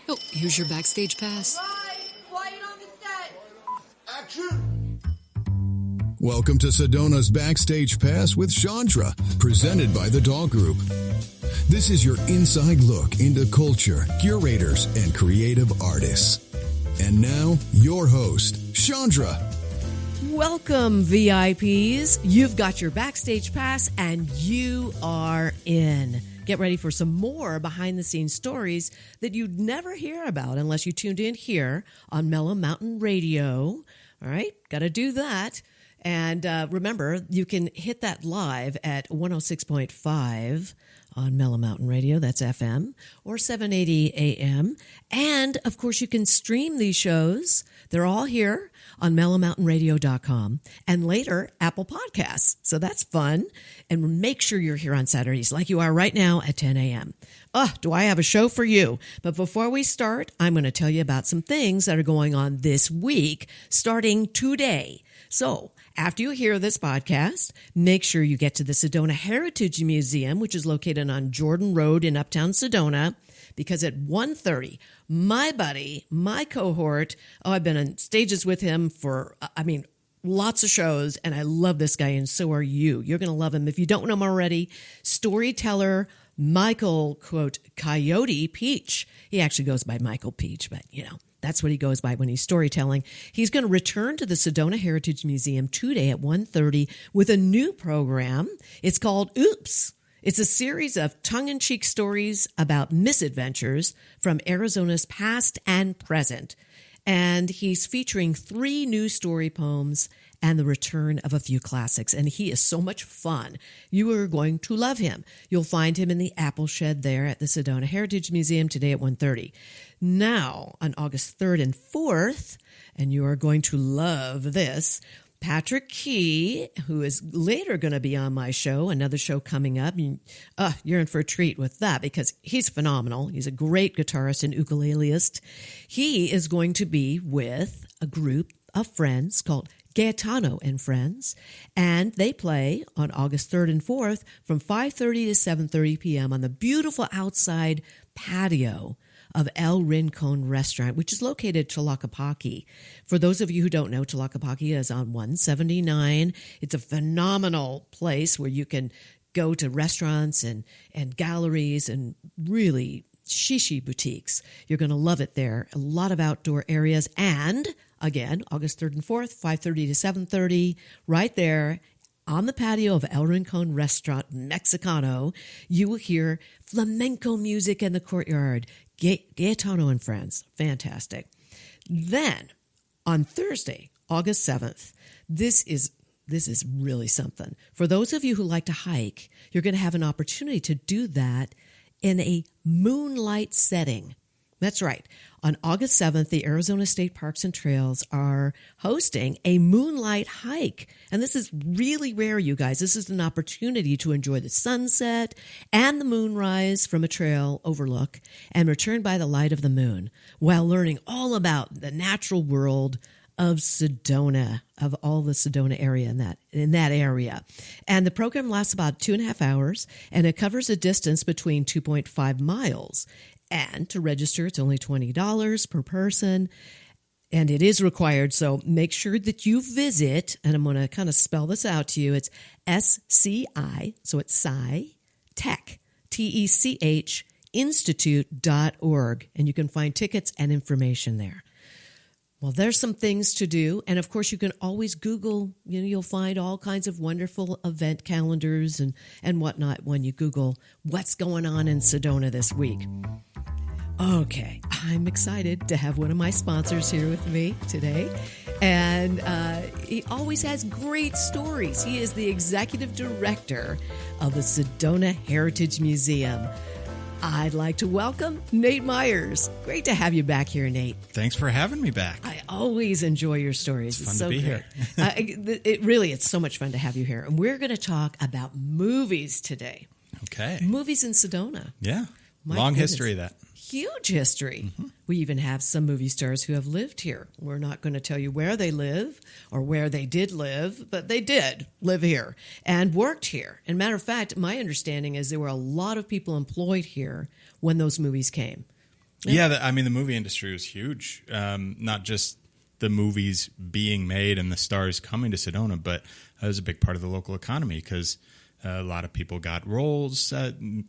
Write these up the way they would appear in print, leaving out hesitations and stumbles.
Oh, here's your Backstage pass. Right, quiet on the set. Action! Welcome to Sedona's Backstage Pass with Shondra, presented by the Doll Group. This is your inside look into culture, curators, and creative artists. And now, your host, Shondra. Welcome, VIPs. You've got your Backstage Pass, and you are in. Get ready for some more behind-the-scenes stories that you'd never hear about unless you tuned in here on Mellow Mountain Radio. All right, got to do that. And remember, you can hit that live at 106.5 on Mellow Mountain Radio, that's FM, or 780 AM. And, of course, you can stream these shows. They're all here on mellowmountainradio.com and later Apple Podcasts. So that's fun. And make sure you're here on Saturdays like you are right now at 10 a.m. Do I have a show for you? But before we start, I'm going to tell you about some things that are going on this week, starting today. So after you hear this podcast, make sure you get to the Sedona Heritage Museum, which is located on Jordan Road in Uptown Sedona, because at 1:30, my buddy, my cohort, I've been on stages with him for, lots of shows, and I love this guy, and so are you. You're going to love him. If you don't know him already, storyteller Michael, quote, Coyote Peach. He actually goes by Michael Peach, but, that's what he goes by when he's storytelling. He's going to return to the Sedona Heritage Museum today at 1:30 with a new program. It's called Oops. It's a series of tongue-in-cheek stories about misadventures from Arizona's past and present. And he's featuring 3 new story poems and the return of a few classics. And he is so much fun. You are going to love him. You'll find him in the Apple Shed there at the Sedona Heritage Museum today at 1:30. Now, on August 3rd and 4th, and you are going to love this, Patrick Key, who is later going to be on my show, another show coming up. You're in for a treat with that because he's phenomenal. He's a great guitarist and ukuleleist. He is going to be with a group of friends called Gaetano and Friends, and they play on August 3rd and 4th from 5:30 to 7:30 p.m. on the beautiful outside patio of El Rincon Restaurant, which is located at Tlaquepaque. For those of you who don't know, Tlaquepaque is on 179. It's a phenomenal place where you can go to restaurants and galleries and really shishi boutiques. You're going to love it there. A lot of outdoor areas. And again, August 3rd and 4th, 5:30 to 7:30, right there on the patio of El Rincon Restaurant Mexicano, you will hear flamenco music in the courtyard. Gaetano and Friends. Fantastic. Then, on Thursday, August 7th, this is really something. For those of you who like to hike, you're going to have an opportunity to do that in a moonlight setting. That's right. On August 7th, the Arizona State Parks and Trails are hosting a moonlight hike. And this is really rare, you guys. This is an opportunity to enjoy the sunset and the moonrise from a trail overlook and return by the light of the moon while learning all about the natural world of Sedona, of all the Sedona area in that area. And the program lasts about 2.5 hours, and it covers a distance between 2.5 miles. And to register, it's only $20 per person, and it is required. So make sure that you visit, and I'm going to kind of spell this out to you. It's SCI, so it's Sci Tech, TECH, Institute.org, and you can find tickets and information there. Well, there's some things to do. And of course, you can always Google, you'll find all kinds of wonderful event calendars and whatnot when you Google what's going on in Sedona this week. Okay, I'm excited to have one of my sponsors here with me today. And he always has great stories. He is the executive director of the Sedona Heritage Museum. I'd like to welcome Nate Meyers. Great to have you back here, Nate. Thanks for having me back. I always enjoy your stories. It's fun to be here. It's so much fun to have you here. And we're going to talk about movies today. Okay. Movies in Sedona. Yeah. My Long goodness. history of that. Huge history. Mm-hmm. We even have some movie stars who have lived here. We're not going to tell you where they live or where they did live, but they did live here and worked here. And matter of fact, my understanding is there were a lot of people employed here when those movies came. Yeah, the movie industry was huge. Not just the movies being made and the stars coming to Sedona, but it was a big part of the local economy because a lot of people got roles,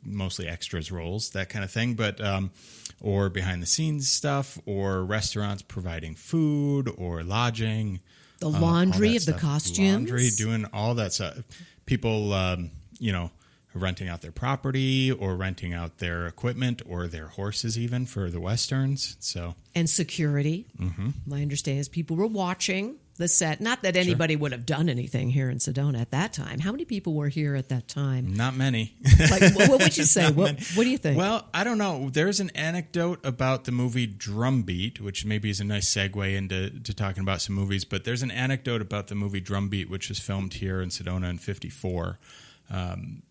mostly extras roles, that kind of thing, but or behind the scenes stuff, or restaurants providing food or lodging. The laundry of the costumes. Laundry, doing all that stuff. People, renting out their property or renting out their equipment or their horses even for the Westerns. And security. Mm-hmm. My understanding is people were watching the set. Not that anybody would have done anything here in Sedona at that time. How many people were here at that time? Not many. What would you say? What do you think? Well, I don't know. There's an anecdote about the movie Drumbeat, which maybe is a nice segue into talking about some movies. But there's an anecdote about the movie Drumbeat, which was filmed here in Sedona in 1954.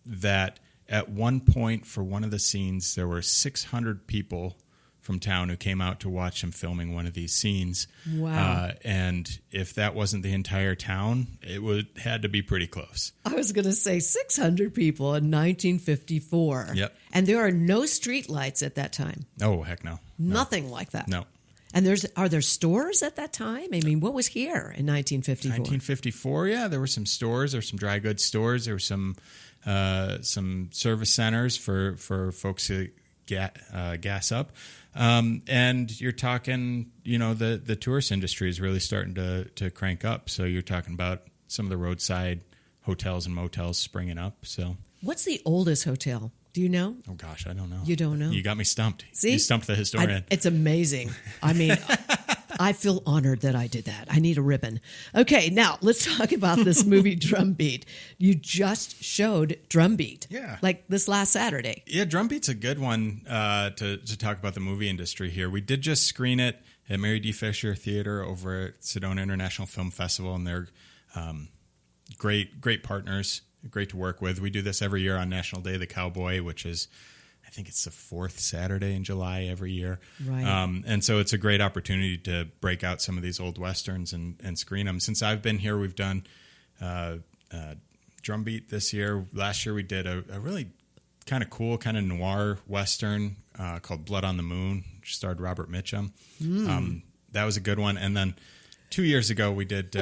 That at one point for one of the scenes, there were 600 people from town who came out to watch him filming one of these scenes. Wow. And if that wasn't the entire town, it had to be pretty close. I was going to say 600 people in 1954. Yep. And there are no street lights at that time. Oh, heck no. Nothing like that. No. And are there stores at that time? I mean, what was here in 1954? 1954, yeah. There were some stores. There were some dry goods stores. There were some service centers for folks to gas up. And you're talking, the tourist industry is really starting to crank up. So you're talking about some of the roadside hotels and motels springing up. So what's the oldest hotel? Do you know? Oh, gosh, I don't know. You don't know? You got me stumped. See? You stumped the historian. It's amazing. I mean, I feel honored that I did that. I need a ribbon. Okay, now let's talk about this movie Drumbeat. You just showed Drumbeat. Yeah. Like this last Saturday. Yeah, Drumbeat's a good one to talk about the movie industry here. We did just screen it at Mary D. Fisher Theater over at Sedona International Film Festival, and they're great partners. Great to work with. We do this every year on National Day of the Cowboy, which is, I think it's the fourth Saturday in July every year. Right. And so it's a great opportunity to break out some of these old Westerns and screen them. Since I've been here, we've done Drumbeat this year. Last year we did a really kind of cool, kind of noir Western called Blood on the Moon, which starred Robert Mitchum. That was a good one. And then 2 years ago, we did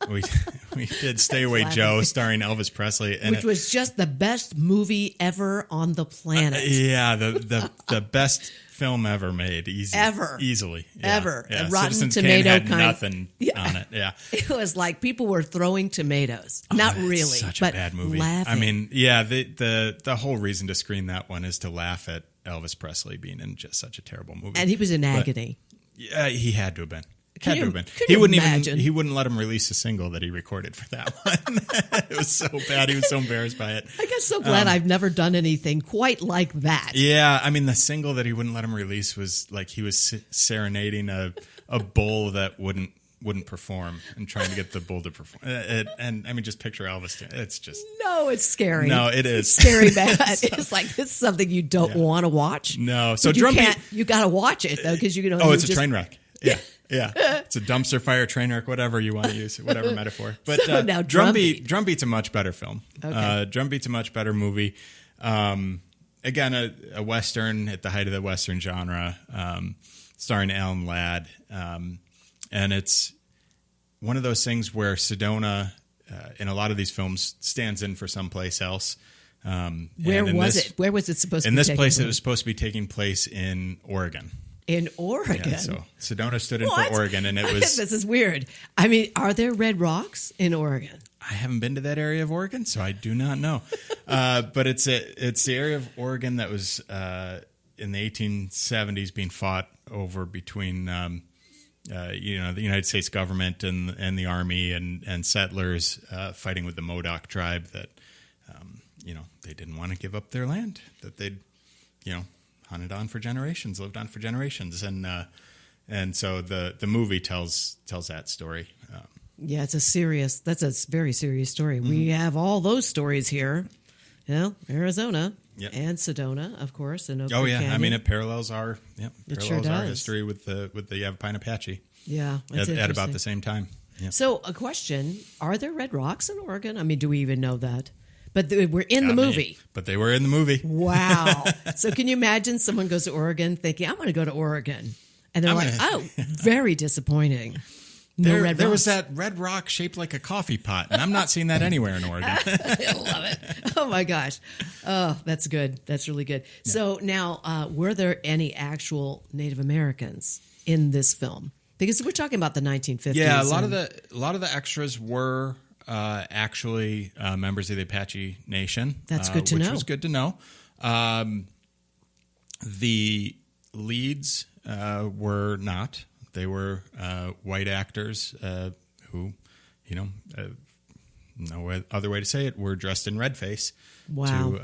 we did Stay Away Joe, starring Elvis Presley, and which was just the best movie ever on the planet. The best film ever made, easily, ever. Yeah. Rotten Citizens Tomato Kane had kind nothing on it. Yeah, it was like people were throwing tomatoes. Not really, such but a bad movie. Laughing. I mean, yeah, the whole reason to screen that one is to laugh at Elvis Presley being in just such a terrible movie, and he was in agony. Yeah, he had to have been. Can you He wouldn't imagine? He wouldn't let him release a single that he recorded for that one. It was so bad. He was so embarrassed by it. I guess so glad I've never done anything quite like that. Yeah, I mean the single that he wouldn't let him release was like he was serenading a bull that wouldn't perform and trying to get the bull to perform. And I mean, just picture Elvis. It's just it's scary. No, it is It's scary bad. It's like this is something you don't want to watch. No, so you got to watch it though because you know. Oh, it's a train wreck. Yeah. Yeah, it's a dumpster fire, train wreck, whatever you want to use, whatever metaphor. But so now Drumbeat's a much better film. Okay. Drumbeat's a much better movie. Again, a Western at the height of the Western genre, starring Alan Ladd. And it's one of those things where Sedona, in a lot of these films, stands in for someplace else. Where was it? Where was it supposed to be? In this place, it was supposed to be taking place in Oregon. In Oregon? Yeah, so Sedona stood in for Oregon, and it was... This is weird. I mean, are there red rocks in Oregon? I haven't been to that area of Oregon, so I do not know. But it's the area of Oregon that was in the 1870s being fought over between the United States government and the army and settlers fighting with the Modoc tribe that they didn't want to give up their land that they'd hunted on for generations, lived on for generations, and so the movie tells that story. Yeah, that's a very serious story. Mm-hmm. We have all those stories here, Arizona and Sedona, of course, and Oak Creek Canyon. I mean it parallels our sure history with the Yavapai Apache. Yeah, at about the same time. Yeah. So, a question: are there red rocks in Oregon? I mean, do we even know that? But they were in the movie. But they were in the movie. Wow. So can you imagine someone goes to Oregon thinking, I'm going to go to Oregon. And they're very disappointing. There was that red rock shaped like a coffee pot, and I'm not seeing that anywhere in Oregon. I love it. Oh, my gosh. Oh, that's good. That's really good. Yeah. So now, were there any actual Native Americans in this film? Because we're talking about the 1950s. Yeah, a lot of the extras were actually members of the Apache Nation. That's good to know. Which was good to know. The leads were not. They were white actors who, no other way to say it, were dressed in red face. Wow.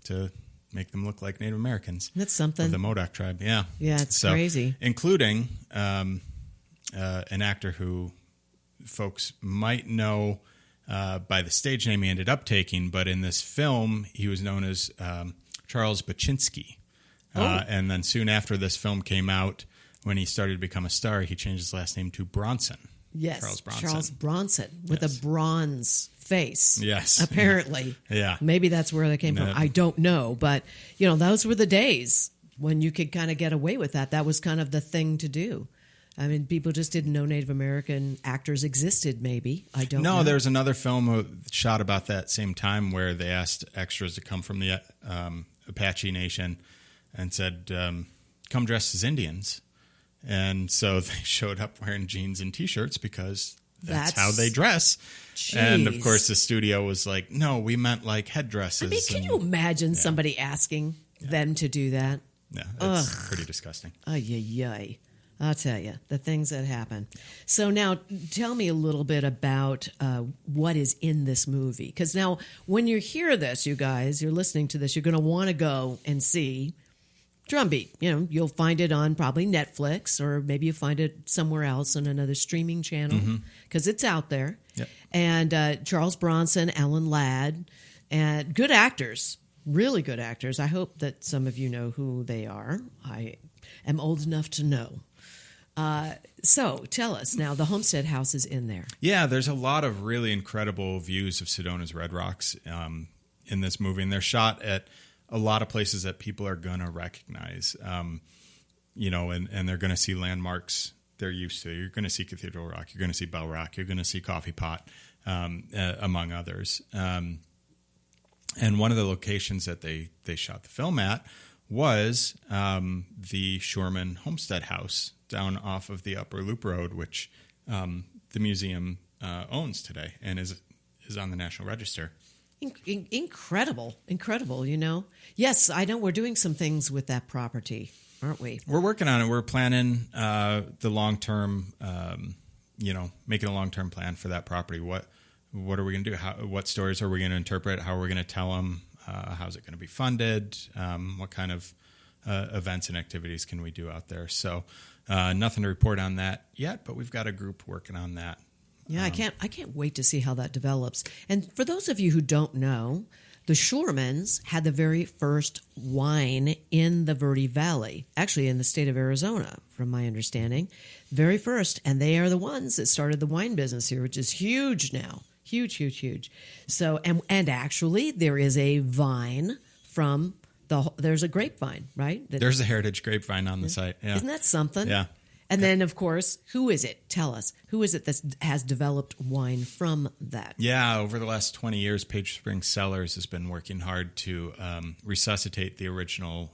To make them look like Native Americans. That's something. Of the Modoc tribe, yeah. Yeah, it's crazy. Including an actor who folks might know by the stage name he ended up taking, but in this film, he was known as Charles Baczynski. And then soon after this film came out, when he started to become a star, he changed his last name to Bronson. Yes, Charles Bronson with a bronze face. Yes. Apparently. Yeah. Maybe that's where they came from. I don't know. But, those were the days when you could kind of get away with that. That was kind of the thing to do. I mean, people just didn't know Native American actors existed, maybe. I don't know. No, there's another film shot about that same time where they asked extras to come from the Apache Nation and said, come dressed as Indians. And so they showed up wearing jeans and T-shirts because that's how they dress. Geez. And, of course, the studio was like, no, we meant like headdresses. I mean, can you imagine somebody asking them to do that? Yeah, it's pretty disgusting. Ay. I'll tell you, the things that happen. So now tell me a little bit about what is in this movie. Because now when you hear this, you guys, you're listening to this, you're going to want to go and see Drumbeat. You'll find it on probably Netflix, or maybe you find it somewhere else on another streaming channel because it's out there. Yep. And Charles Bronson, Ellen Ladd, and good actors, really good actors. I hope that some of you know who they are. I am old enough to know. So tell us now, the Homestead House is in there. Yeah, there's a lot of really incredible views of Sedona's Red Rocks in this movie, and they're shot at a lot of places that people are going to recognize, and they're going to see landmarks they're used to. You're going to see Cathedral Rock, you're going to see Bell Rock, you're going to see Coffee Pot, among others. And one of the locations that they shot the film at was the Shorman Homestead House down off of the Upper Loop Road, which the museum owns today and is on the National Register. Incredible. Yes, I know we're doing some things with that property, aren't we? We're working on it. We're planning the long-term, making a long-term plan for that property. What are we going to do? What stories are we going to interpret? How are we going to tell them? How's it going to be funded? What kind of events and activities can we do out there? So nothing to report on that yet, but we've got a group working on that. Yeah, I can't wait to see how that develops. And for those of you who don't know, the Shormans had the very first wine in the Verde Valley, actually in the state of Arizona, from my understanding. Very first, and they are the ones that started the wine business here, which is huge now. Huge. So, and actually, there is a vine from there's a grapevine, right? There's a heritage grapevine on the site. Yeah. Isn't that something? Yeah. And then, of course, who is it? Tell us. Who is it that has developed wine from that? Yeah, over the last 20 years, Page Spring Cellars has been working hard to resuscitate the original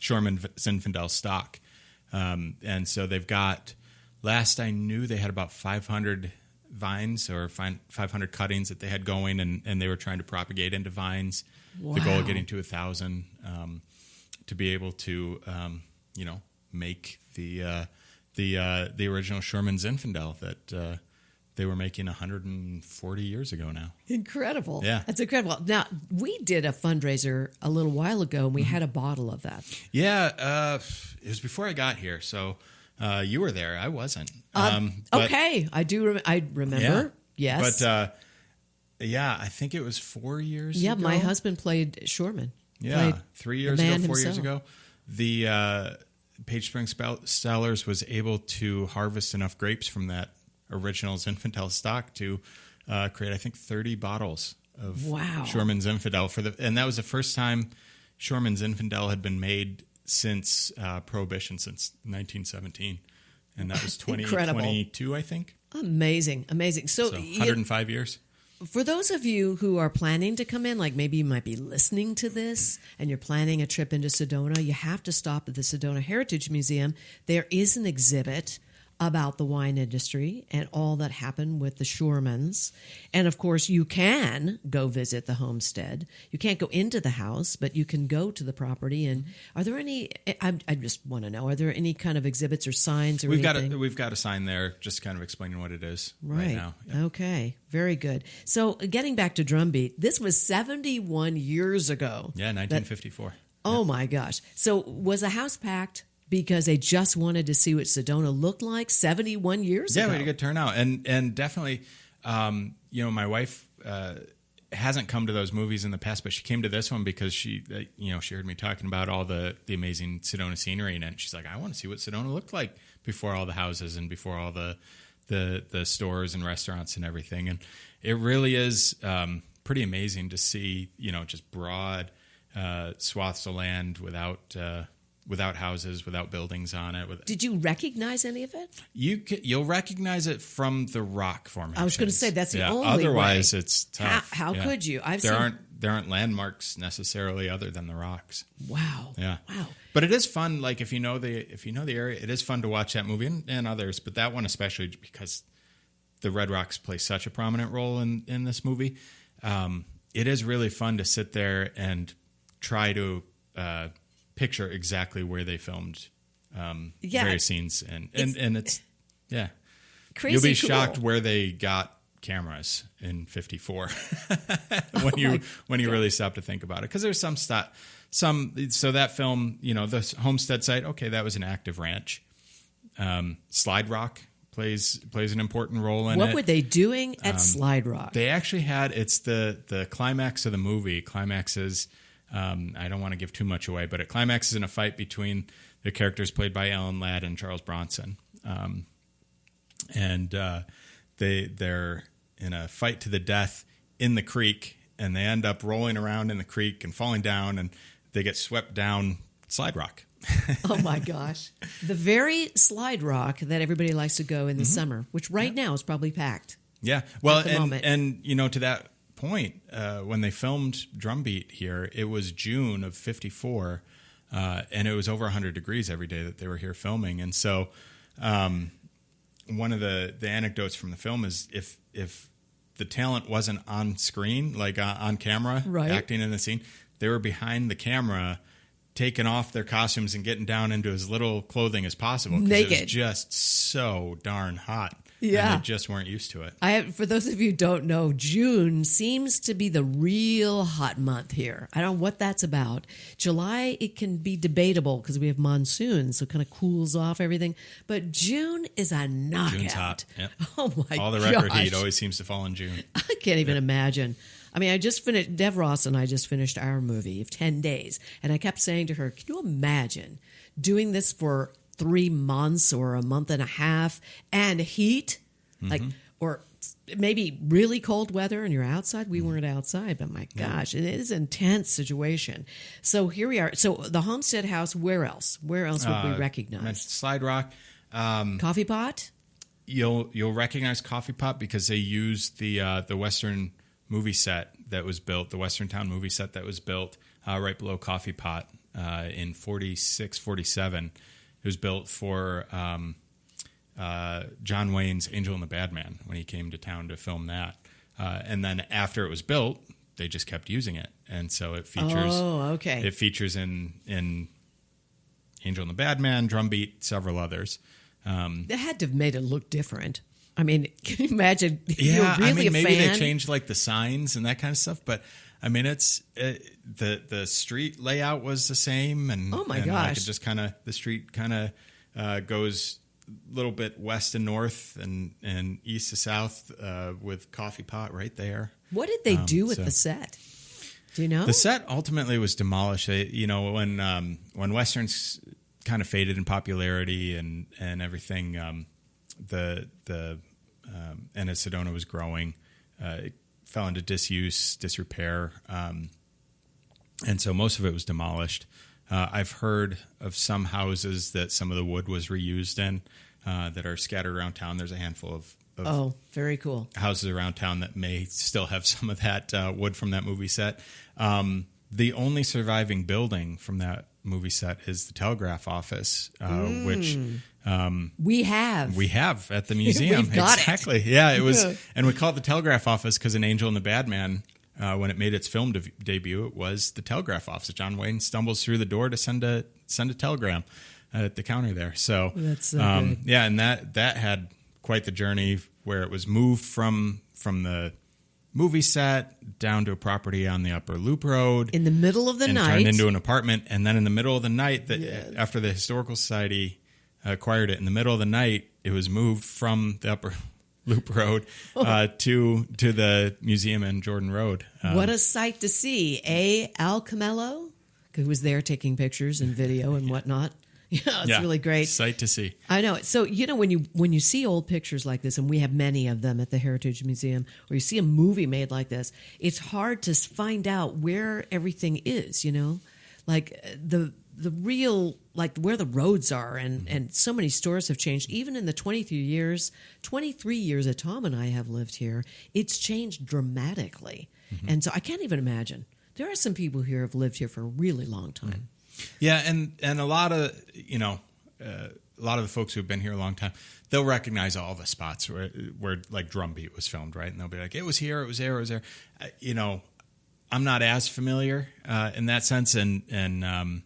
Shorman Zinfandel stock. And so they've got, last I knew, they had about 500 vines or 500 cuttings that they had going, and they were trying to propagate into vines. Wow. The goal of getting to 1,000 to be able to, make the original Shorman Zinfandel that they were making 140 years ago now. Incredible. Yeah. That's incredible. Now, we did a fundraiser a little while ago, and we had a bottle of that. Yeah, it was before I got here, so you were there. I wasn't. Okay, I do. I remember. Yeah. Yes. But I think it was 4 years ago. Yeah, my husband played Shorman. Yeah, 3 years ago, 4 years himself. ago. The Page Spring Cellars was able to harvest enough grapes from that original Zinfandel stock to create, I think, 30 bottles of Wow. Shorman's Infidel and that was the first time Shorman's Infidel had been made since Prohibition, since 1917, and that was 2022, I think. Amazing. So 105 years. For those of you who are planning to come in, like maybe you might be listening to this and you're planning a trip into Sedona, you have to stop at the Sedona Heritage Museum. There is an exhibit about the wine industry and all that happened with the Shormans. And of course, you can go visit the homestead. You can't go into the house, but you can go to the property. And are there any, I just want to know, are there any kind of exhibits or signs or anything? We've got a sign there just kind of explaining what it is right now. Yeah. Okay. Very good. So getting back to Drumbeat, this was 71 years ago. Yeah, 1954. Oh my gosh. So was the house packed because they just wanted to see what Sedona looked like 71 years ago? Yeah, we had a good turnout. And definitely, my wife hasn't come to those movies in the past, but she came to this one because she heard me talking about all the amazing Sedona scenery in it. And she's like, I want to see what Sedona looked like before all the houses and before all the stores and restaurants and everything. And it really is pretty amazing to see, just broad swaths of land without houses, without buildings on it. Did you recognize any of it? You'll recognize it from the rock formations. I was going to say that's the only Otherwise, way. it's tough. How could you? There aren't landmarks necessarily other than the rocks. Wow. Yeah. Wow. But it is fun. Like if you know the area, it is fun to watch that movie and others. But that one especially because the Red Rocks play such a prominent role in this movie. It is really fun to sit there and try to picture exactly where they filmed various scenes, and it's crazy. You'll be cool. shocked where they got cameras in 54 when you really stop to think about it, because there's so that film, the homestead site, okay, that was an active ranch. Slide Rock plays an important role in it. What were they doing at Slide Rock? They actually had, it's the climax of the movie. Climax is, I don't want to give too much away, but it climaxes in a fight between the characters played by Alan Ladd and Charles Bronson. They're in a fight to the death in the creek, and they end up rolling around in the creek and falling down, and they get swept down Slide Rock. Oh my gosh. The very Slide Rock that everybody likes to go in the summer, which now is probably packed. Yeah. Well, at the moment. and to that point, when they filmed Drumbeat here, it was June of 54, and it was over 100 degrees every day that they were here filming. And so one of the anecdotes from the film is if the talent wasn't on screen, like on camera, acting in the scene, they were behind the camera taking off their costumes and getting down into as little clothing as possible. Naked. It was just so darn hot. Yeah. And they just weren't used to it. For those of you who don't know, June seems to be the real hot month here. I don't know what that's about. July, it can be debatable because we have monsoons, so it kind of cools off everything. But June is a knockout. June's hot. Yep. Oh, my gosh. All the record heat always seems to fall in June. I can't even imagine. I mean, Dev Ross and I just finished our movie of 10 days. And I kept saying to her, can you imagine doing this for 3 months or a month and a half and heat? Or maybe really cold weather and you're outside. We weren't outside, but my gosh, it is an intense situation. So here we are. So the Homestead House, where else? Where else would we recognize? Slide Rock. Coffee Pot? You'll recognize Coffee Pot because they used the Western movie set that was built, the Western Town movie set that was built right below Coffee Pot in 46, 47. It was built for John Wayne's Angel and the Bad Man when he came to town to film that. And then after it was built, they just kept using it. And so it features It features in Angel and the Bad Man, Drumbeat, several others. They had to have made it look different. I mean, can you imagine? Yeah, you're really maybe a fan? they changed like the signs and that kind of stuff, but I mean, the street layout was the same, and oh my and gosh, like it just the street kind of goes a little bit west and north and east to south with Coffee Pot right there. What did they do with the set? Do you know? The set ultimately was demolished. When Westerns kind of faded in popularity and everything, and as Sedona was growing, fell into disrepair, and so most of it was demolished. I've heard of some houses that some of the wood was reused in that are scattered around town. There's a handful of very cool houses around town that may still have some of that wood from that movie set. The only surviving building from that movie set is the telegraph office, which we have at the museum. We've got exactly. It. Yeah, it was, and we call it the telegraph office because in Angel and the Bad Man, when it made its film debut, it was the telegraph office. John Wayne stumbles through the door to send a telegram at the counter there. So that's so good. Yeah, and that had quite the journey where it was moved from the movie set down to a property on the Upper Loop Road in the middle of the and night, turned into an apartment. And then in the middle of the night, after the Historical Society acquired it, in the middle of the night, it was moved from the Upper Loop Road to the museum in Jordan Road. What a sight to see! Al Camello, who was there taking pictures and video and whatnot. Yeah, it's really great. Sight to see. I know. So, when you see old pictures like this, and we have many of them at the Heritage Museum, or you see a movie made like this, it's hard to find out where everything is, like the real, like where the roads are. And so many stores have changed. Even in the 23 years that Tom and I have lived here, it's changed dramatically. Mm-hmm. And so I can't even imagine. There are some people here who have lived here for a really long time. Mm-hmm. Yeah, and a lot of the folks who've been here a long time, they'll recognize all the spots where like Drumbeat was filmed, right? And they'll be like, it was here, it was there, it was there. I'm not as familiar in that sense, and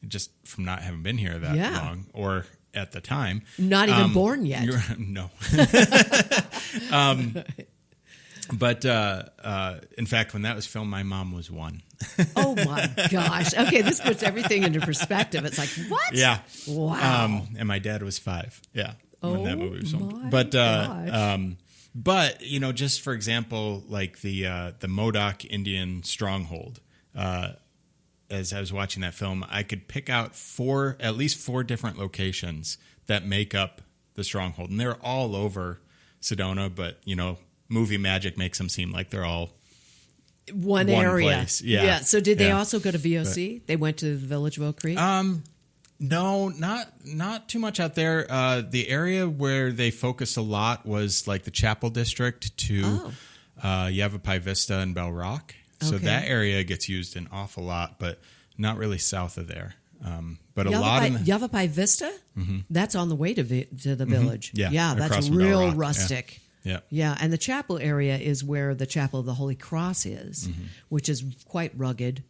just from not having been here that long or at the time, not even born yet. No. But in fact, when that was filmed, my mom was 1. Oh my gosh! Okay, this puts everything into perspective. It's like, what? Yeah. Wow. And my dad was 5. Yeah. When that movie was filmed. My but gosh. but just for example, like the Modoc Indian stronghold. As I was watching that film, I could pick out at least 4 different locations that make up the stronghold, and they're all over Sedona. But movie magic makes them seem like they're all one area. Place. Yeah. So did they also go to VOC? They went to the Village of Oak Creek? No, not too much out there. The area where they focused a lot was like the Chapel District to Yavapai Vista and Bell Rock. So that area gets used an awful lot, but not really south of there. But a lot in Yavapai Vista? Mm-hmm. That's on the way to the village. Yeah, yeah, that's real rustic. Yeah, and the chapel area is where the Chapel of the Holy Cross is, which is quite rugged.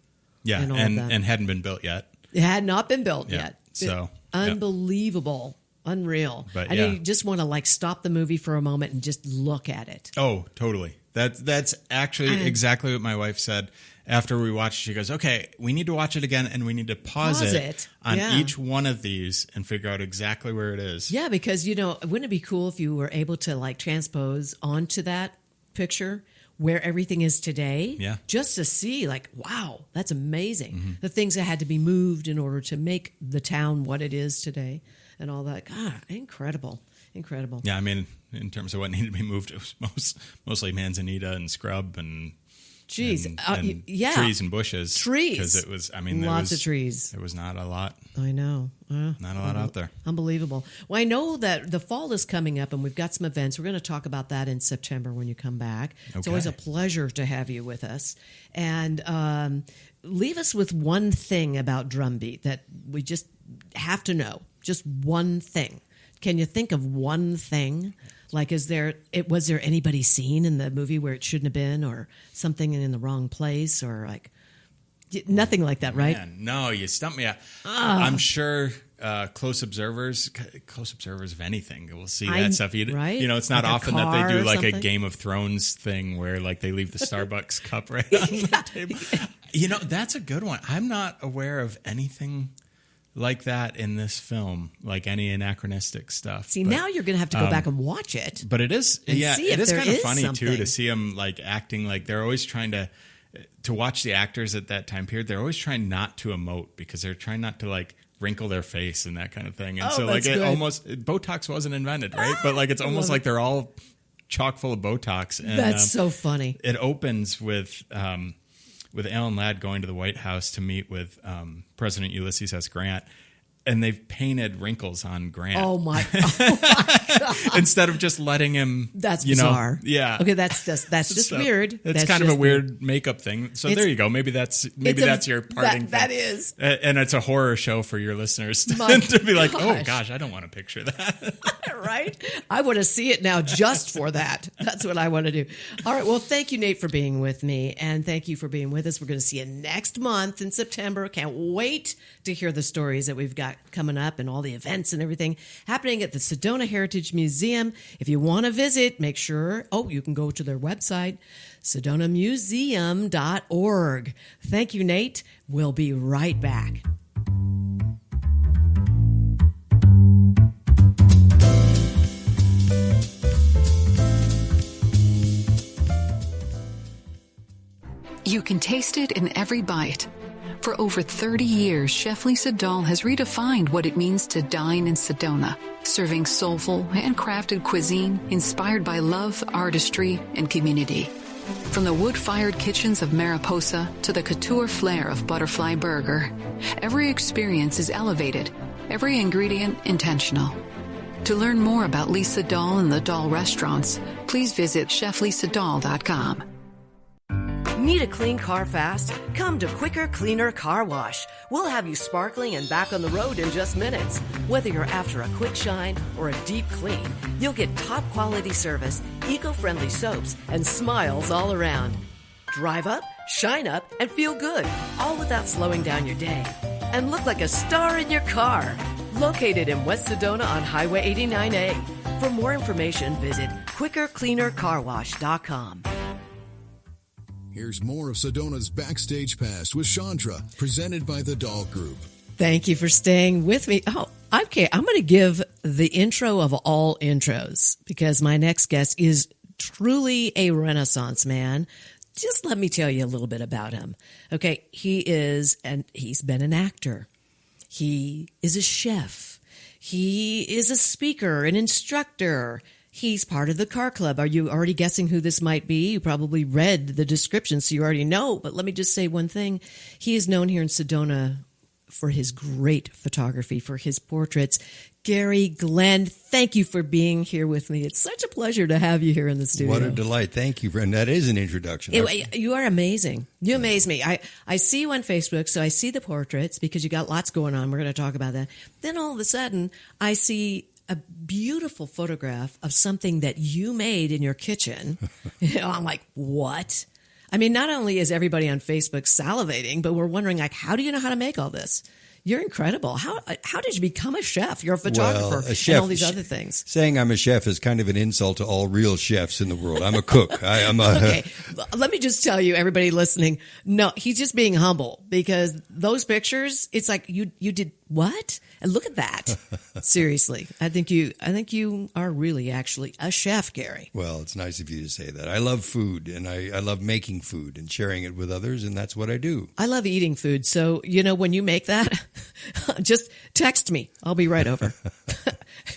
Yeah, and hadn't been built yet. It had not been built yet. So unbelievable, unreal. But you just want to like stop the movie for a moment and just look at it. Oh, totally. That's actually exactly what my wife said after we watched. She goes, "Okay, we need to watch it again, and we need to pause it on each one of these and figure out exactly where it is." Yeah, because wouldn't it be cool if you were able to like transpose onto that picture where everything is today? Yeah, just to see like, wow, that's amazing. Mm-hmm. The things that had to be moved in order to make the town what it is today, and all that. God, incredible. Yeah, I mean, in terms of what needed to be moved, it was mostly manzanita and scrub and trees and bushes. Trees, because it was. I mean, lots of trees. There was not a lot. I know, not a lot out there. Unbelievable. Well, I know that the fall is coming up, and we've got some events. We're going to talk about that in September when you come back. Okay. It's always a pleasure to have you with us, and leave us with one thing about Drumbeat that we just have to know. Just one thing. Can you think of one thing? Like, was there anybody seen in the movie where it shouldn't have been, or something in the wrong place, or like nothing like that, right? Man, no, you stumped me. I'm sure close observers of anything will see that stuff. Right? It's not like often that they do like a Game of Thrones thing where like they leave the Starbucks cup right on the table. That's a good one. I'm not aware of anything like that in this film, like any anachronistic stuff. See, now you're going to have to go back and watch it. But it is, it is kind of funny something. too to see them like acting like they're always trying to watch the actors at that time period. They're always trying not to emote because they're trying not to like wrinkle their face and that kind of thing. And so like it almost Botox wasn't invented, right? But like it's almost like they're all chock full of Botox. And, That's so funny. It opens with Alan Ladd going to the White House to meet with President Ulysses S. Grant. And they've painted wrinkles on Grant. Oh my God. Instead of just letting him. That's bizarre. Yeah. Okay, that's just weird. It's that's kind of a just weird makeup thing. So there you go. Maybe that's your parting thing. That is. And it's a horror show for your listeners to be like, oh gosh, I don't want to picture that. Right? I want to see it now just for that. That's what I want to do. All right. Well, thank you, Nate, for being with me. And thank you for being with us. We're going to see you next month in September. Can't wait to hear the stories that we've got coming up and all the events and everything happening at the Sedona Heritage Museum. If you want to visit, make sure, you can go to their website, sedonamuseum.org. Thank you, Nate. We'll be right back. You can taste it in every bite. For over 30 years, Chef Lisa Dahl has redefined what it means to dine in Sedona, serving soulful, handcrafted cuisine inspired by love, artistry, and community. From the wood-fired kitchens of Mariposa to the couture flair of Butterfly Burger, every experience is elevated, every ingredient intentional. To learn more about Lisa Dahl and the Dahl restaurants, please visit cheflisadahl.com. Need a clean car fast? Come to Quicker Cleaner Car Wash. We'll have you sparkling and back on the road in just minutes. Whether you're after a quick shine or a deep clean, you'll get top quality service, eco-friendly soaps, and smiles all around. Drive up, shine up, and feel good, all without slowing down your day. And look like a star in your car. Located in West Sedona on Highway 89A. For more information, visit quickercleanercarwash.com. Here's more of Sedona's Backstage Pass with Shondra, presented by the Dahl Group. Thank you for staying with me. Oh, okay. I'm going to give the intro of all intros because my next guest is truly a Renaissance man. Just let me tell you a little bit about him. Okay. He's been an actor. He is a chef. He is a speaker, an instructor. He's part of the car club. Are you already guessing who this might be? You probably read the description, so you already know. But let me just say one thing. He is known here in Sedona for his great photography, for his portraits. Gary Glenn, thank you for being here with me. It's such a pleasure to have you here in the studio. What a delight. Thank you, friend. That is an introduction. You are amazing. You amaze me. I see you on Facebook, so I see the portraits because you got lots going on. We're going to talk about that. Then all of a sudden, I see a beautiful photograph of something that you made in your kitchen. I'm like, what? I mean, not only is everybody on Facebook salivating, but we're wondering, like, how do you know how to make all this? You're incredible. How did you become a chef? You're a photographer, a chef, and all these other things. Saying I'm a chef is kind of an insult to all real chefs in the world. I'm a cook. Okay, let me just tell you, everybody listening, no, he's just being humble because those pictures, it's like you did what? And look at that. Seriously, I think you are really actually a chef, Gary. Well, it's nice of you to say that. I love food, and I love making food and sharing it with others, and that's what I do. I love eating food. So, when you make that, just text me. I'll be right over.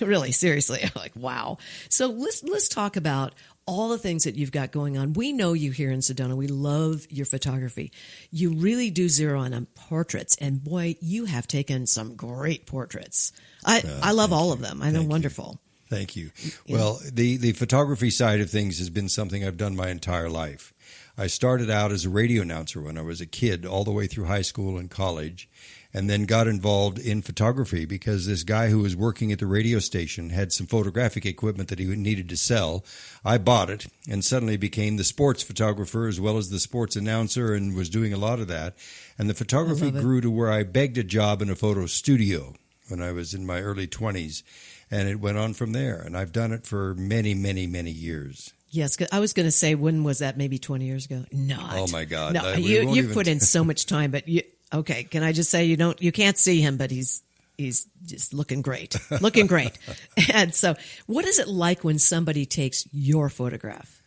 Really, seriously. I'm like, wow. So let's talk about all the things that you've got going on. We know you here in Sedona. We love your photography. You really do zero in on portraits. And boy, you have taken some great portraits. I love all of them. I know, wonderful. Thank you. Well, the photography side of things has been something I've done my entire life. I started out as a radio announcer when I was a kid, all the way through high school and college, and then got involved in photography because this guy who was working at the radio station had some photographic equipment that he needed to sell. I bought it and suddenly became the sports photographer as well as the sports announcer and was doing a lot of that. And the photography grew to where I begged a job in a photo studio when I was in my early 20s, and it went on from there. And I've done it for many, many, many years. Yes, I was going to say, when was that? Maybe 20 years ago? Not. Oh my God! No, you've put in so much time, but okay. Can I just say you can't see him, but he's just looking great, looking great. And so, what is it like when somebody takes your photograph?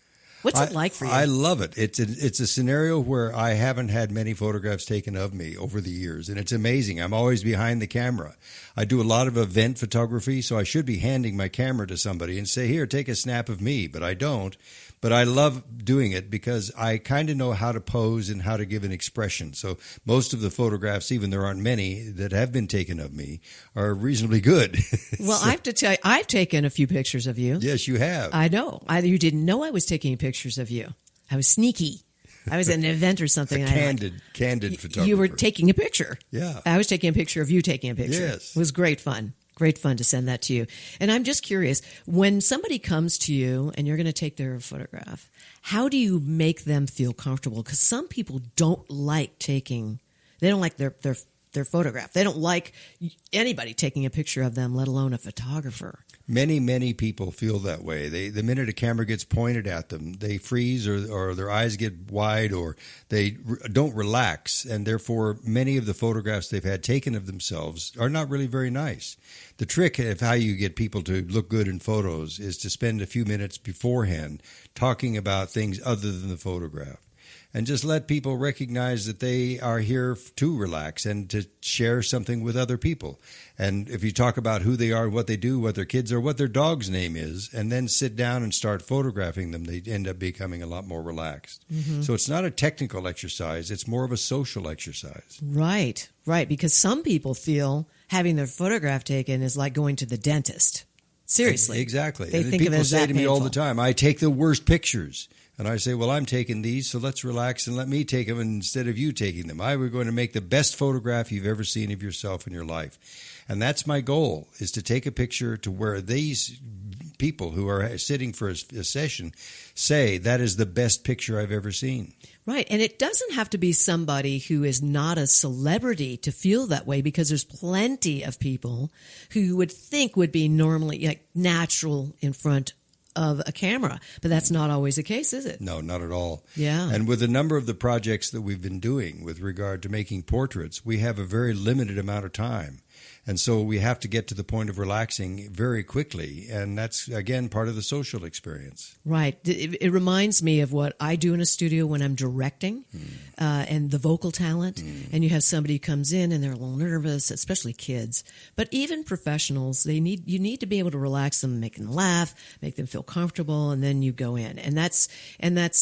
What's it like for you? I love it. It's a scenario where I haven't had many photographs taken of me over the years, and it's amazing. I'm always behind the camera. I do a lot of event photography, so I should be handing my camera to somebody and say, here, take a snap of me, but I don't. But I love doing it because I kind of know how to pose and how to give an expression. So most of the photographs, even there aren't many that have been taken of me, are reasonably good. Well, I have to tell you, I've taken a few pictures of you. Yes, you have. I know. You didn't know I was taking pictures of you. I was sneaky. I was at an event or something. Candid photographer. You were taking a picture. Yeah. I was taking a picture of you taking a picture. Yes. It was great fun. Great fun to send that to you. And I'm just curious, when somebody comes to you and you're going to take their photograph, how do you make them feel comfortable? Because some people don't like their photograph. They don't like anybody taking a picture of them, let alone a photographer. Many people feel that way. The minute a camera gets pointed at them, they freeze or their eyes get wide or they don't relax. And therefore, many of the photographs they've had taken of themselves are not really very nice. The trick of how you get people to look good in photos is to spend a few minutes beforehand talking about things other than the photograph. And just let people recognize that they are here to relax and to share something with other people. And if you talk about who they are, what they do, what their kids are, what their dog's name is, and then sit down and start photographing them, they end up becoming a lot more relaxed. Mm-hmm. So it's not a technical exercise. It's more of a social exercise. Right. Because some people feel having their photograph taken is like going to the dentist. Seriously. Exactly. They think people of it as say that to me painful. all the time, I take the worst pictures. And I say, well, I'm taking these, so let's relax and let me take them instead of you taking them. We're going to make the best photograph you've ever seen of yourself in your life. And that's my goal, is to take a picture to where these people who are sitting for a session say, that is the best picture I've ever seen. Right. And it doesn't have to be somebody who is not a celebrity to feel that way, because there's plenty of people who you would think would be normally like natural in front of a camera, but that's not always the case, is it? No, not at all. Yeah. And with a number of the projects that we've been doing with regard to making portraits, we have a very limited amount of time. And so we have to get to the point of relaxing very quickly. And that's, again, part of the social experience. Right. It reminds me of what I do in a studio when I'm directing and the vocal talent. And you have somebody who comes in and they're a little nervous, especially kids. But even professionals, you need to be able to relax them, make them laugh, make them feel comfortable, and then you go in. And that's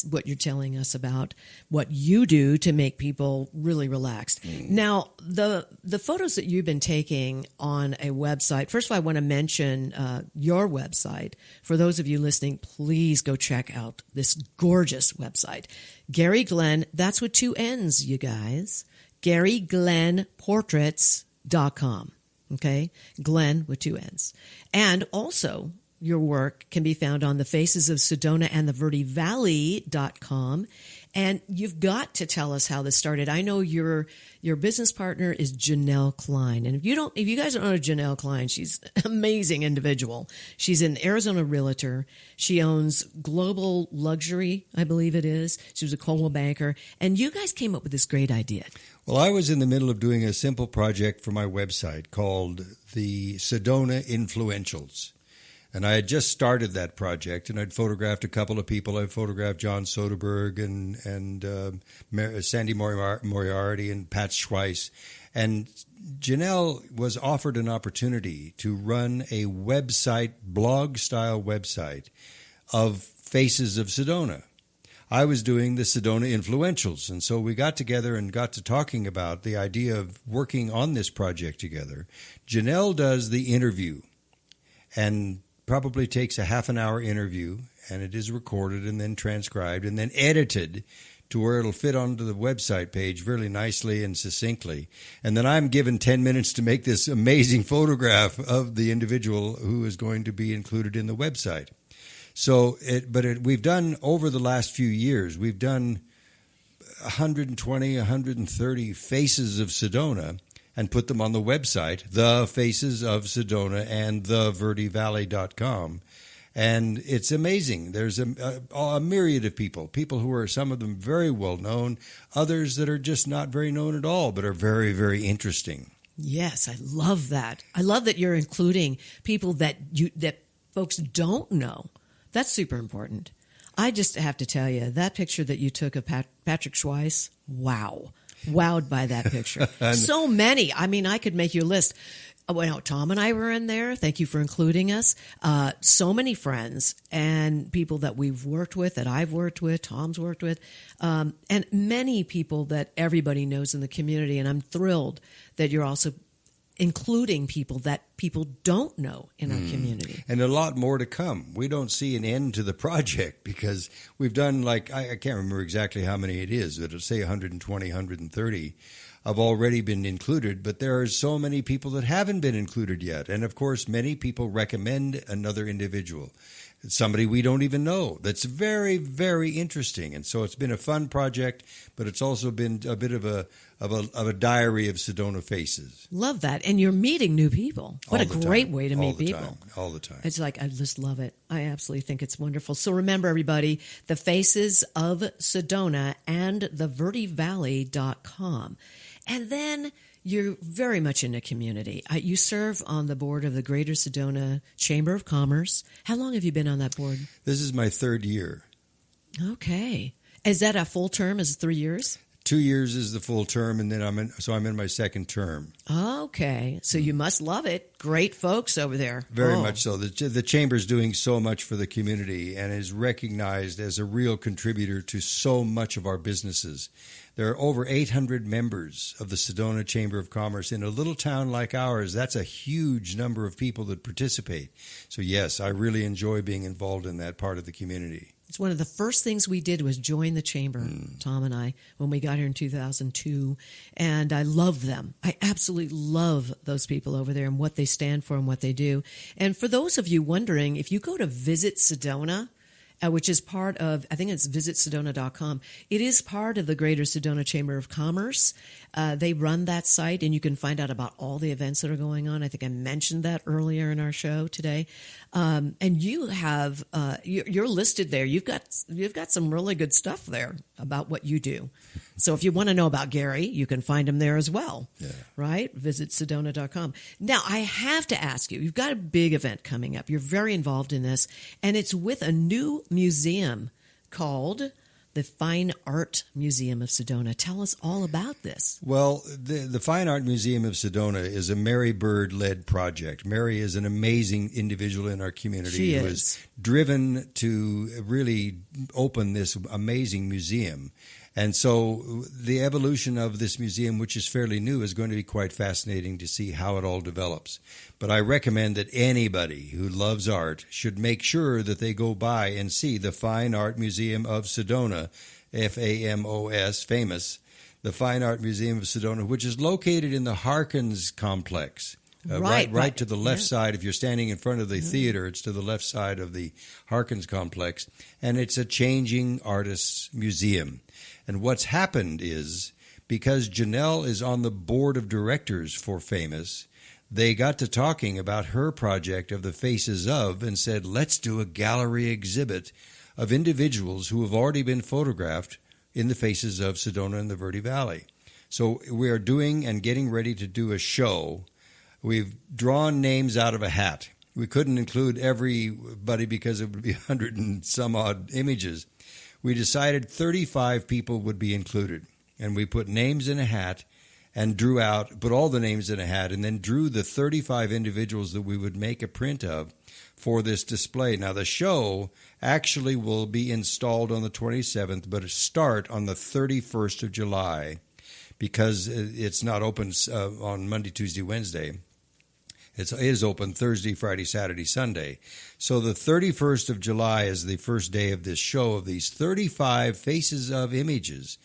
what you're telling us about what you do to make people really relaxed. Now, the photos that you've been taking on a website. First of all, I want to mention your website. For those of you listening, please go check out this gorgeous website. Gary Glenn, that's with 2 N's, you guys. GaryGlennPortraits.com. Okay? Glenn with 2 N's. And also, your work can be found on the Faces of Sedona and the VerdeValley.com. And you've got to tell us how this started. I know your business partner is Janelle Klein. And if you guys don't know Janelle Klein, she's an amazing individual. She's an Arizona realtor. She owns Global Luxury, I believe it is. She was a Coldwell banker. And you guys came up with this great idea. Well, I was in the middle of doing a simple project for my website called the Sedona Influentials. And I had just started that project, and I'd photographed a couple of people. I photographed John Soderberg and Sandy Moriarty and Pat Schweiss. And Janelle was offered an opportunity to run a website, blog-style website, of Faces of Sedona. I was doing the Sedona Influentials, and so we got together and got to talking about the idea of working on this project together. Janelle does the interview, and probably takes a half an hour interview, and it is recorded and then transcribed and then edited to where it'll fit onto the website page really nicely and succinctly. And then I'm given 10 minutes to make this amazing photograph of the individual who is going to be included in the website. So, we've done, over the last few years, we've done 120, 130 Faces of Sedona, and put them on the website, The Faces of Sedona and theverdevalley.com. And it's amazing. There's a myriad of people who are, some of them very well known, others that are just not very known at all, but are very, very interesting. Yes, I love that. I love that you're including people that folks don't know. That's super important. I just have to tell you, that picture that you took of Patrick Schweiss, wow. Wowed by that picture. So many. I mean, I could make you a list. Well, Tom and I were in there. Thank you for including us. So many friends and people that we've worked with, that I've worked with, Tom's worked with, and many people that everybody knows in the community. And I'm thrilled that you're also including people that people don't know in our community. And a lot more to come. We don't see an end to the project because we've done, like, I can't remember exactly how many it is, but it'll say 120, 130 have already been included, but there are so many people that haven't been included yet. And of course, many people recommend another individual. It's somebody we don't even know. That's very, very interesting. And so it's been a fun project, but it's also been a bit of a diary of Sedona faces. Love that. And you're meeting new people. What a great way to meet people. All the time. It's like, I just love it. I absolutely think it's wonderful. So remember, everybody, the Faces of Sedona and thevertivalley.com. And then you're very much in a community. You serve on the board of the Greater Sedona Chamber of Commerce. How long have you been on that board? This is my third year. Okay. Is that a full term? Is it 3 years? 2 years is the full term, and then I'm in my second term. Okay. So you must love it. Great folks over there. Very much so. The Chamber's doing so much for the community and is recognized as a real contributor to so much of our businesses. There are over 800 members of the Sedona Chamber of Commerce. In a little town like ours, that's a huge number of people that participate. So, yes, I really enjoy being involved in that part of the community. It's one of the first things we did was join the chamber, Tom and I, when we got here in 2002. And I love them. I absolutely love those people over there and what they stand for and what they do. And for those of you wondering, if you go to Visit Sedona, which is part of, I think it's visitsedona.com. It is part of the Greater Sedona Chamber of Commerce. They run that site, and you can find out about all the events that are going on. I think I mentioned that earlier in our show today. And you have, you're listed there. You've got some really good stuff there about what you do. So if you want to know about Gary, you can find him there as well. Yeah. Right? Visitsedona.com. Now, I have to ask you, you've got a big event coming up. You're very involved in this, and it's with a new museum called the Fine Art Museum of Sedona. Tell us all about this. Well, the Fine Art Museum of Sedona is a Mary Bird-led project. Mary is an amazing individual in our community who is driven to really open this amazing museum. And so the evolution of this museum, which is fairly new, is going to be quite fascinating to see how it all develops. But I recommend that anybody who loves art should make sure that they go by and see the Fine Art Museum of Sedona, FAMOS, famous, the Fine Art Museum of Sedona, which is located in the Harkins complex. Right to the left side. If you're standing in front of the theater, it's to the left side of the Harkins complex. And it's a changing artists museum. And what's happened is, because Janelle is on the board of directors for Famous, they got to talking about her project of the Faces of and said, let's do a gallery exhibit of individuals who have already been photographed in the Faces of Sedona and the Verde Valley. So we are doing and getting ready to do a show. We've drawn names out of a hat. We couldn't include everybody because it would be 100 and some odd images. We decided 35 people would be included, and we put names in a hat and put all the names in a hat, and then drew the 35 individuals that we would make a print of for this display. Now, the show actually will be installed on the 27th, but it start on the 31st of July because it's not open on Monday, Tuesday, Wednesday. It is open Thursday, Friday, Saturday, Sunday. So the 31st of July is the first day of this show of these 35 Faces of images.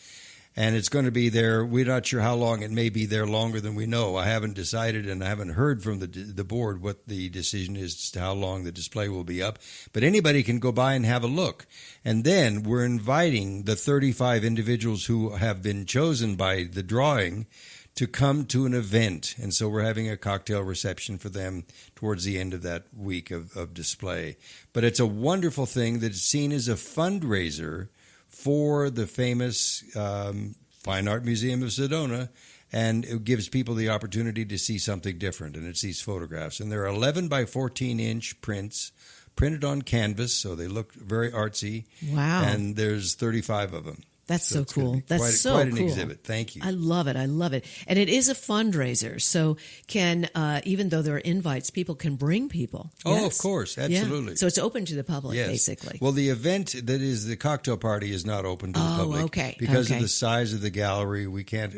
And it's going to be there. We're not sure how long. It may be there longer than we know. I haven't decided, and I haven't heard from the board what the decision is as to how long the display will be up. But anybody can go by and have a look. And then we're inviting the 35 individuals who have been chosen by the drawing to come to an event. And so we're having a cocktail reception for them towards the end of that week of display. But it's a wonderful thing that is seen as a fundraiser for the famous Fine Art Museum of Sedona, and it gives people the opportunity to see something different, and it's these photographs. And they're 11 by 14-inch prints, printed on canvas, so they look very artsy. Wow. And there's 35 of them. That's so it's gonna cool. be That's so quite an cool. exhibit. Thank you. I love it. I love it. And it is a fundraiser. So can, even though there are invites, people can bring people. Oh, Yes. of course. Yeah. Absolutely. So it's open to the public, Yes. basically. Well, the event that is the cocktail party is not open to the public. Okay. Because Okay. of the size of the gallery, we can't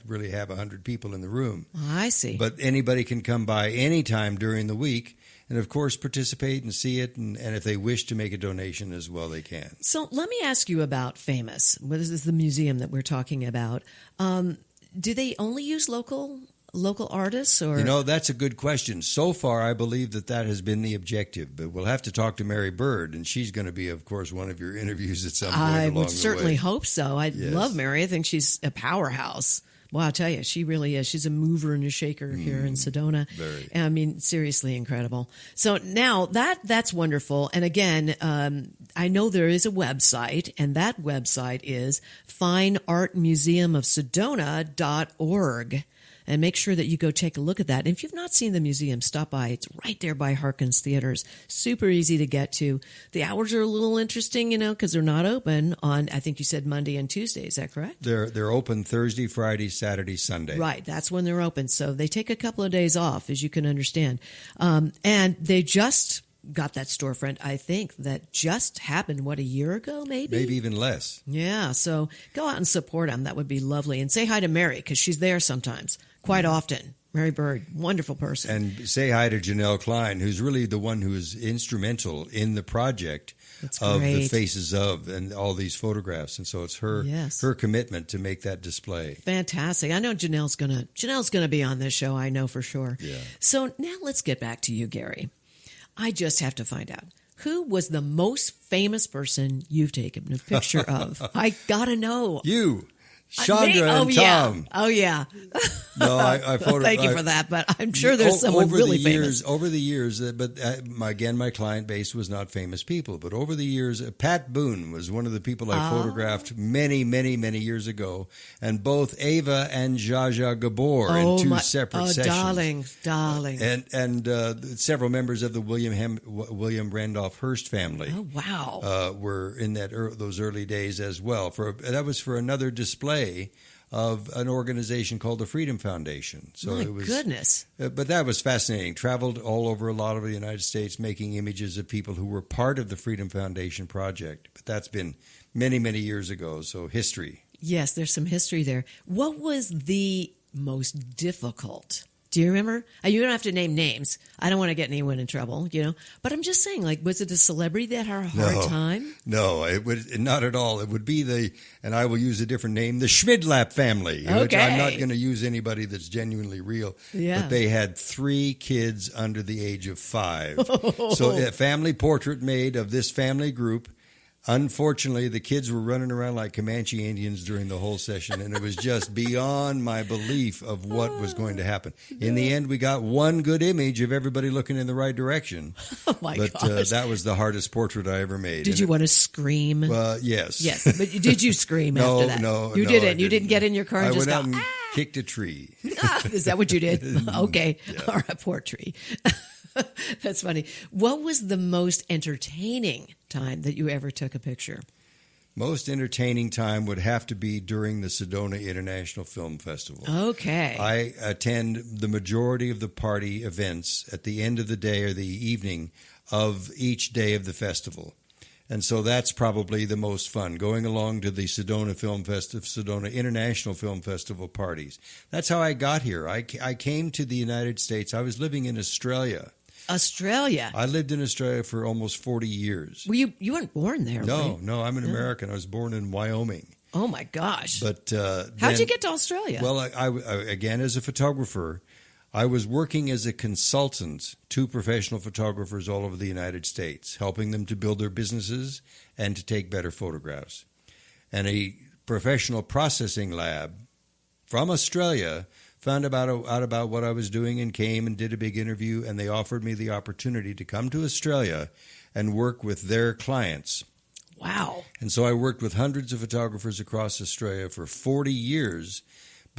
really have 100 people in the room. I see. But anybody can come by anytime during the week and, of course, participate and see it. And if they wish to make a donation as well, they can. So let me ask you about Famous. What is this, the museum that we're talking about? Do they only use local artists? Or That's a good question. So far, I believe that has been the objective. But we'll have to talk to Mary Bird, and she's going to be, of course, one of your interviews at some point I along would the certainly way. hope so. I Yes. love Mary. I think she's a powerhouse. Well, I'll tell you, she really is. She's a mover and a shaker here in Sedona. Very. I mean, seriously incredible. So now that's wonderful. And again, I know there is a website, and that website is fineartmuseumofsedona.org. And make sure that you go take a look at that. And if you've not seen the museum, stop by. It's right there by Harkins Theaters. Super easy to get to. The hours are a little interesting, because they're not open on, I think you said Monday and Tuesday. Is that correct? They're open Thursday, Friday, Saturday, Sunday. Right. That's when they're open. So they take a couple of days off, as you can understand. And they just got that storefront, I think, that just happened, a year ago, maybe? Maybe even less. Yeah. So go out and support them. That would be lovely. And say hi to Mary, because she's there sometimes, quite often. Mary Bird, wonderful person. And say hi to Janelle Klein, who's really the one who is instrumental in the project of the Faces of and all these photographs. And so it's her commitment to make that display. Fantastic. I know Janelle's gonna be on this show, I know for sure. Yeah. So now let's get back to you, Gary. I just have to find out, who was the most famous person you've taken a picture of? I gotta know. You. Shondra and Tom. Oh, yeah. No, I Thank you for that, but I'm sure there's someone really famous. Over the years, my client base was not famous people, but over the years, Pat Boone was one of the people I photographed many, many, many years ago, and both Ava and Jaja Gabor in two separate sessions. Darling. And several members of the William Randolph Hearst family. Oh, wow. Were in those early days as well. That was for another display of an organization called the Freedom Foundation. So goodness. But that was fascinating. Traveled all over a lot of the United States making images of people who were part of the Freedom Foundation project. But that's been many, many years ago, so history. Yes, there's some history there. What was the most difficult? Do you remember? You don't have to name names. I don't want to get anyone in trouble, But I'm just saying, was it a celebrity that had a hard time? No, it would not at all. It would be and I will use a different name, the Schmidlap family. Okay. Which I'm not going to use anybody that's genuinely real. Yeah. But they had 3 kids under the age of 5. So a family portrait made of this family group. Unfortunately, the kids were running around like Comanche Indians during the whole session, and it was just beyond my belief of what was going to happen. In the end, we got one good image of everybody looking in the right direction. Oh, my gosh. But that was the hardest portrait I ever made. Did you want to scream? Yes. Yes, but did you scream after that? No, you didn't. You didn't get in your car and just went go, out and kicked a tree. Is that what you did? Okay. Yeah. All right, poor tree. That's funny. What was the most entertaining time that you ever took a picture? Most entertaining time would have to be during the Sedona International Film Festival. Okay. I attend the majority of the party events at the end of the day or the evening of each day of the festival. And so that's probably the most fun, going along to the Sedona Sedona International Film Festival parties. That's how I got here. I came to the United States. I was living in Australia. Australia. I lived in Australia for almost 40 years. Well, you weren't born there, right? No, I'm an American. I was born in Wyoming. Oh, my gosh. But how'd you get to Australia? Well, I again, as a photographer, I was working as a consultant to professional photographers all over the United States, helping them to build their businesses and to take better photographs. And a professional processing lab from Australia found out about what I was doing and came and did a big interview, and they offered me the opportunity to come to Australia and work with their clients. Wow. And so I worked with hundreds of photographers across Australia for 40 years.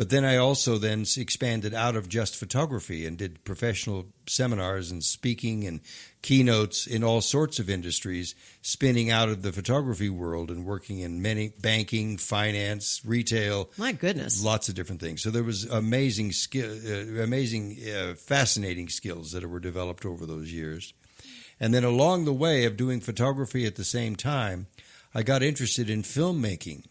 But then I also then expanded out of just photography and did professional seminars and speaking and keynotes in all sorts of industries, spinning out of the photography world and working in many banking, finance, retail. My goodness. Lots of different things. So there was amazing, fascinating skills that were developed over those years. And then along the way of doing photography at the same time, I got interested in filmmaking.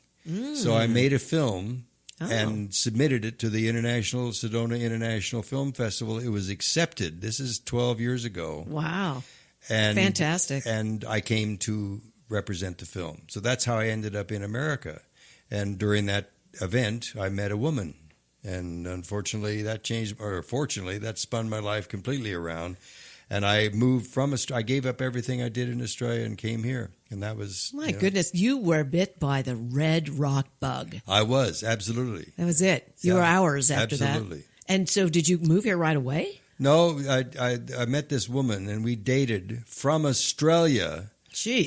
So I made a film and submitted it to the Sedona International Film Festival. It was accepted. This is 12 years ago. Wow. And fantastic. And I came to represent the film. So that's how I ended up in America. And during that event, I met a woman. And unfortunately, that changed, or fortunately, that spun my life completely around. And I moved from Australia. I gave up everything I did in Australia and came here. And that was... My goodness, you were bit by the red rock bug. I was, absolutely. That was it. You were ours after absolutely. that. And so did you move here right away? No, I met this woman and we dated from Australia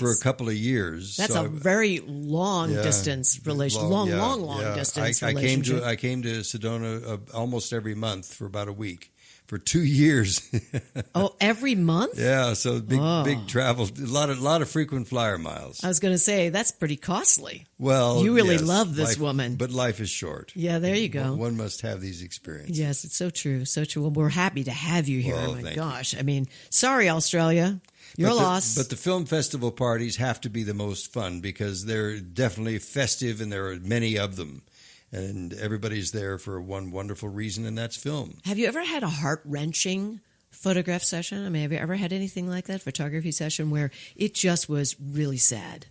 for a couple of years. That's a very long distance relationship. Long distance relationship. I came to Sedona almost every month for about a week. For 2 years. Oh, every month? Yeah, so big travel, a lot of frequent flyer miles. I was going to say, that's pretty costly. Well, you really love this woman. But life is short. Yeah, there you go. One must have these experiences. Yes, it's so true, so true. Well, we're happy to have you here. Well, oh, my gosh. I mean, sorry, Australia. You're lost. But the film festival parties have to be the most fun because they're definitely festive and there are many of them. And everybody's there for one wonderful reason, and that's film. Have you ever had a heart-wrenching photograph session? I mean, have you ever had anything like that, photography session, where it just was really sad?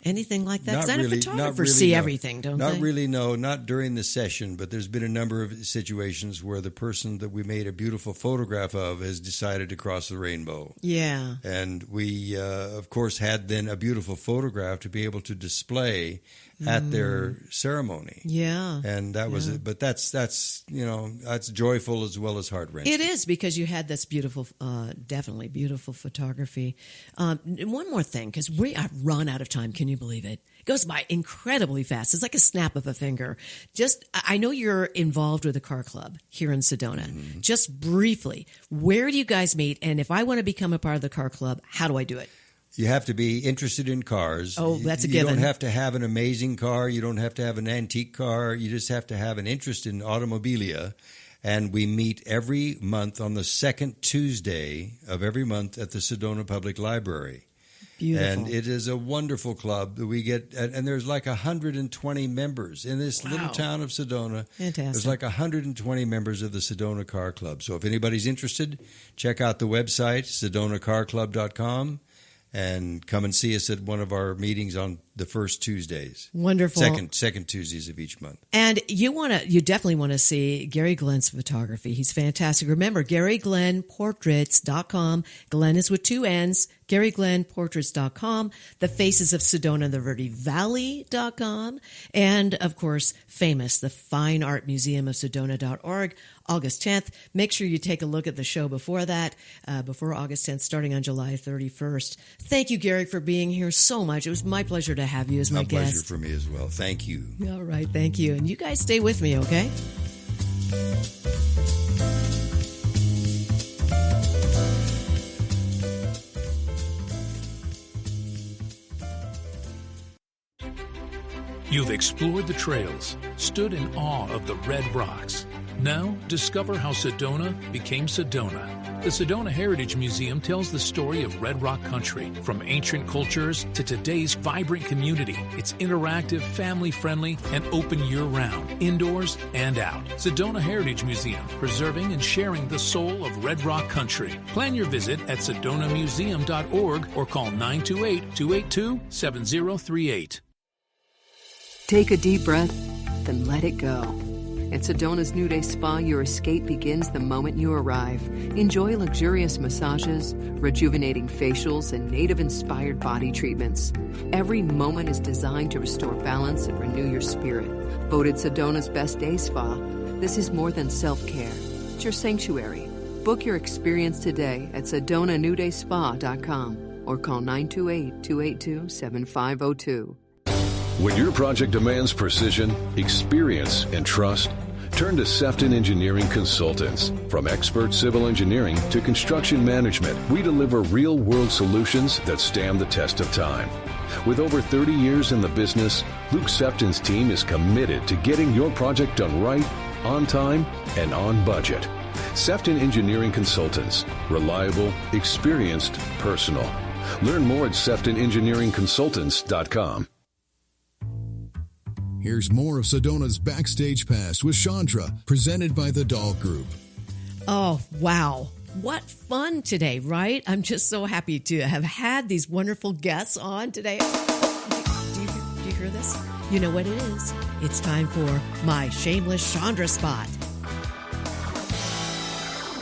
Anything like that? Because I know photographers see everything, don't they? Not really, no. Not during the session, but there's been a number of situations where the person that we made a beautiful photograph of has decided to cross the rainbow. Yeah. And we, of course, had then a beautiful photograph to be able to display at their ceremony. Yeah. And that was it. But that's joyful as well as heart-wrenching. It is, because you had this beautiful, definitely beautiful photography. One more thing, because we have run out of time. Can you believe it? It goes by incredibly fast. It's like a snap of a finger. I know you're involved with a car club here in Sedona. Mm-hmm. Just briefly, where do you guys meet? And if I want to become a part of the car club, how do I do it? You have to be interested in cars. Oh, that's a given. You don't have to have an amazing car. You don't have to have an antique car. You just have to have an interest in automobilia. And we meet every month on the second Tuesday of every month at the Sedona Public Library. Beautiful. And it is a wonderful club that we get, and there's like 120 members in this little town of Sedona. Fantastic. There's like 120 members of the Sedona Car Club. So if anybody's interested, check out the website, sedonacarclub.com. And come and see us at one of our meetings on the first Tuesdays. Wonderful. Second Tuesdays of each month. And you definitely want to see Gary Glenn's photography. He's fantastic. Remember, GaryGlennPortraits.com. Glenn is with 2 N's. GaryGlennPortraits.com. The Faces of Sedona and the Verde Valley.com. And, of course, famous, the Fine Art Museum of Sedona.org. August 10th. Make sure you take a look at the show before that, before August 10th, starting on July 31st. Thank you, Gary, for being here so much. It was my pleasure to have you as my guest. A pleasure for me as well. Thank you. All right, thank you. And you guys stay with me, okay? You've explored the trails, stood in awe of the red rocks. Now, discover how Sedona became Sedona. The Sedona Heritage Museum tells the story of Red Rock country, from ancient cultures to today's vibrant community. It's interactive, family-friendly, and open year-round, indoors and out. Sedona Heritage Museum, preserving and sharing the soul of Red Rock country. Plan your visit at sedonamuseum.org or call 928-282-7038. Take a deep breath, then let it go. At Sedona's New Day Spa, your escape begins the moment you arrive. Enjoy luxurious massages, rejuvenating facials, and native-inspired body treatments. Every moment is designed to restore balance and renew your spirit. Voted Sedona's Best Day Spa, this is more than self-care. It's your sanctuary. Book your experience today at SedonaNewDaySpa.com or call 928-282-7502. When your project demands precision, experience, and trust, Turn to Sefton Engineering Consultants. From expert civil engineering to construction management, we deliver real-world solutions that stand the test of time. With over 30 years in the business, Luke Sefton's team is committed to getting your project done right, on time, and on budget. Sefton Engineering Consultants. Reliable, experienced, personal. Learn more at SeftonEngineeringConsultants.com. Here's more of Sedona's Backstage Pass with Shondra, presented by the Dahl Group. Oh, wow. What fun today, right? I'm just so happy to have had these wonderful guests on today. Do you hear this? You know what it is. It's time for my shameless Shondra spot.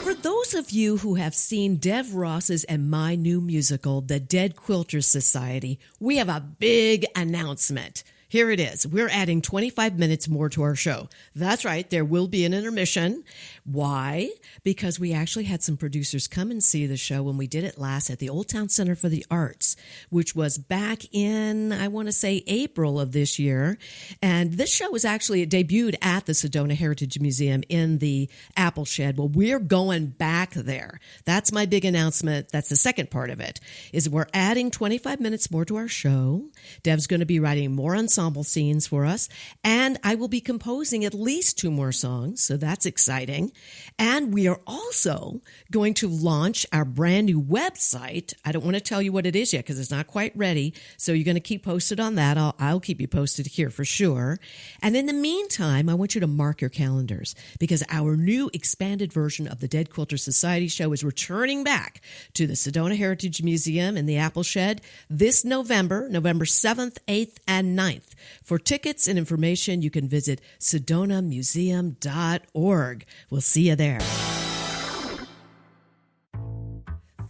For those of you who have seen Dev Ross's and my new musical, The Dead Quilters Society, we have a big announcement. Here it is. We're adding 25 minutes more to our show. That's right. There will be an intermission. Why? Because we actually had some producers come and see the show when we did it last at the Old Town Center for the Arts, which was back in, I want to say, April of this year. And this show was actually debuted at the Sedona Heritage Museum in the Apple Shed. Well, we're going back there. That's my big announcement. That's the second part of it, is we're adding 25 minutes more to our show. Dev's going to be writing more ensemble scenes for us, and I will be composing at least 2 more songs, so that's exciting. And we are also going to launch our brand new website. I don't want to tell you what it is yet because it's not quite ready, so you're going to keep posted on that. I'll keep you posted here for sure. And in the meantime, I want you to mark your calendars because our new expanded version of the Dead Quilter Society show is returning back to the Sedona Heritage Museum in the Apple Shed this November 7th, 8th, and 9th. For tickets and information, you can visit sedonamuseum.org. We'll see you there.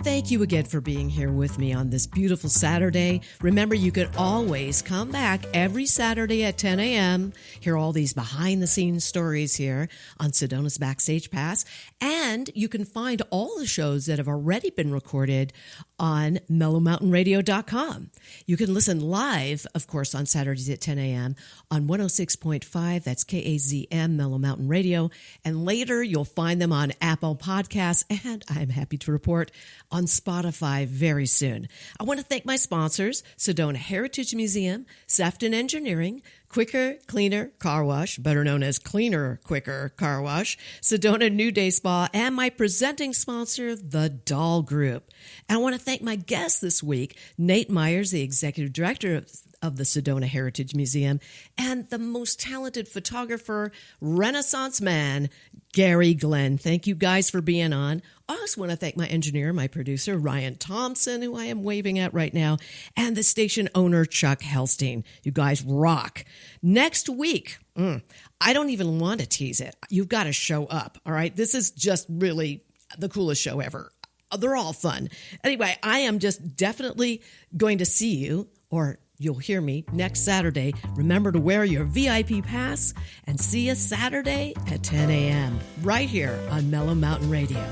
Thank you again for being here with me on this beautiful Saturday. Remember, you can always come back every Saturday at 10 a.m., hear all these behind-the-scenes stories here on Sedona's Backstage Pass, and you can find all the shows that have already been recorded on mellowmountainradio.com. You can listen live, of course, on Saturdays at 10 a.m. on 106.5, that's KAZM, Mellow Mountain Radio, and later you'll find them on Apple Podcasts, and I'm happy to report on Spotify very soon. I want to thank my sponsors, Sedona Heritage Museum, Sefton Engineering, Quicker, Cleaner Car Wash, better known as Cleaner, Quicker Car Wash, Sedona New Day Spa, and my presenting sponsor, the Dahl Group. And I want to thank my guest this week, Nate Meyers, the Executive Director of the Sedona Heritage Museum, and the most talented photographer, Renaissance man, Gary Glenn. Thank you guys for being on. I also want to thank my engineer, my producer, Ryan Thompson, who I am waving at right now, and the station owner, Chuck Helstein. You guys rock. Next week, I don't even want to tease it. You've got to show up, all right? This is just really the coolest show ever. They're all fun. Anyway, I am just definitely going to see you, or you'll hear me next Saturday. Remember to wear your VIP pass and see you Saturday at 10 a.m. right here on Mellow Mountain Radio.